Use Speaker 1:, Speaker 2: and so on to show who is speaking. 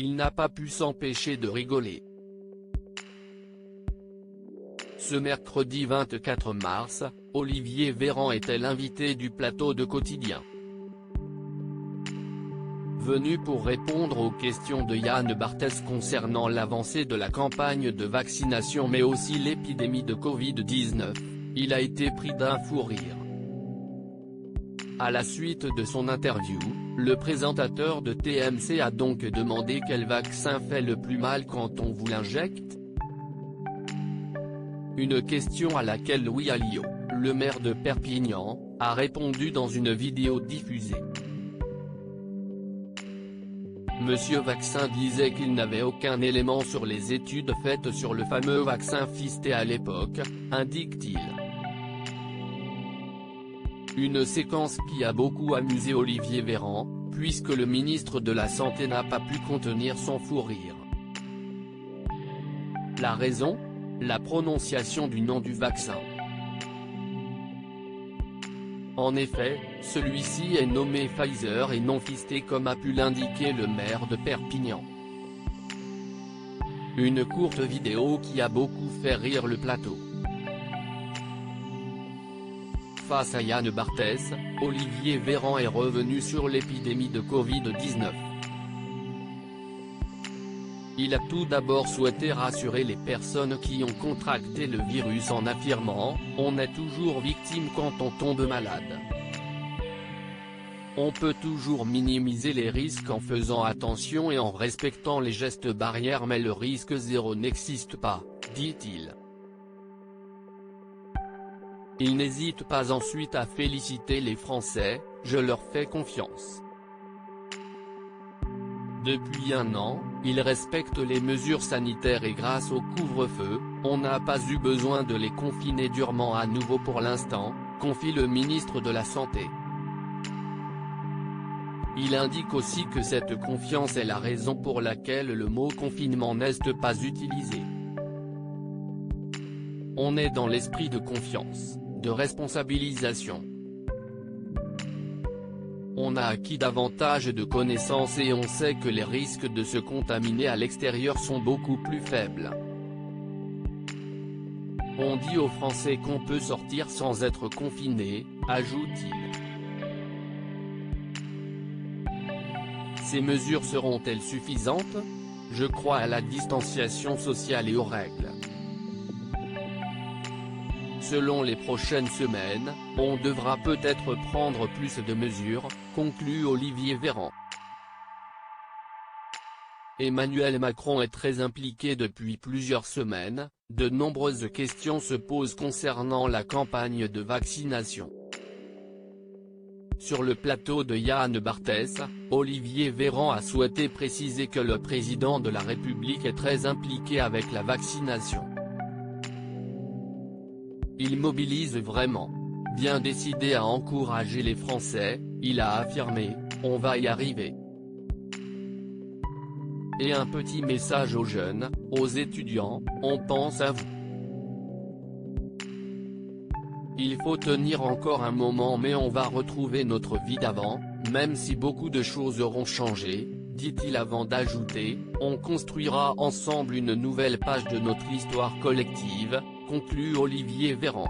Speaker 1: il n'a pas pu s'empêcher de rigoler. Ce mercredi 24 mars, Olivier Véran était l'invité du plateau de Quotidien. Venu pour répondre aux questions de Yann Barthès concernant l'avancée de la campagne de vaccination mais aussi l'épidémie de Covid-19, il a été pris d'un fou rire. À la suite de son interview, le présentateur de TMC a donc demandé quel vaccin fait le plus mal quand on vous l'injecte. Une question à laquelle Louis Alliot, le maire de Perpignan, a répondu dans une vidéo diffusée. Monsieur Vaccin disait qu'il n'avait aucun élément sur les études faites sur le fameux vaccin fisté à l'époque, indique-t-il. Une séquence qui a beaucoup amusé Olivier Véran, puisque le ministre de la Santé n'a pas pu contenir son fou rire. La raison ? La prononciation du nom du vaccin. En effet, celui-ci est nommé Pfizer et non fisté comme a pu l'indiquer le maire de Perpignan. Une courte vidéo qui a beaucoup fait rire le plateau. Face à Yann Barthès, Olivier Véran est revenu sur l'épidémie de Covid-19. Il a tout d'abord souhaité rassurer les personnes qui ont contracté le virus en affirmant « On est toujours victime quand on tombe malade. On peut toujours minimiser les risques en faisant attention et en respectant les gestes barrières mais le risque zéro n'existe pas », dit-il. Il n'hésite pas ensuite à féliciter les Français, « Je leur fais confiance. Depuis un an, ils respectent les mesures sanitaires et grâce au couvre-feu, on n'a pas eu besoin de les confiner durement à nouveau pour l'instant », confie le ministre de la Santé. Il indique aussi que cette confiance est la raison pour laquelle le mot confinement n'est pas utilisé. On est dans l'esprit de confiance, de responsabilisation. On a acquis davantage de connaissances et on sait que les risques de se contaminer à l'extérieur sont beaucoup plus faibles. On dit aux Français qu'on peut sortir sans être confiné, ajoute-t-il. Ces mesures seront-elles suffisantes ? Je crois à la distanciation sociale et aux règles. Selon les prochaines semaines, on devra peut-être prendre plus de mesures, conclut Olivier Véran. Emmanuel Macron est très impliqué depuis plusieurs semaines, de nombreuses questions se posent concernant la campagne de vaccination. Sur le plateau de Yann Barthès, Olivier Véran a souhaité préciser que le président de la République est très impliqué avec la vaccination. Il mobilise vraiment. Bien décidé à encourager les Français, il a affirmé « On va y arriver ». Et un petit message aux jeunes, aux étudiants, on pense à vous. Il faut tenir encore un moment mais on va retrouver notre vie d'avant, même si beaucoup de choses auront changé, dit-il avant d'ajouter « On construira ensemble une nouvelle page de notre histoire collective », conclut Olivier Véran.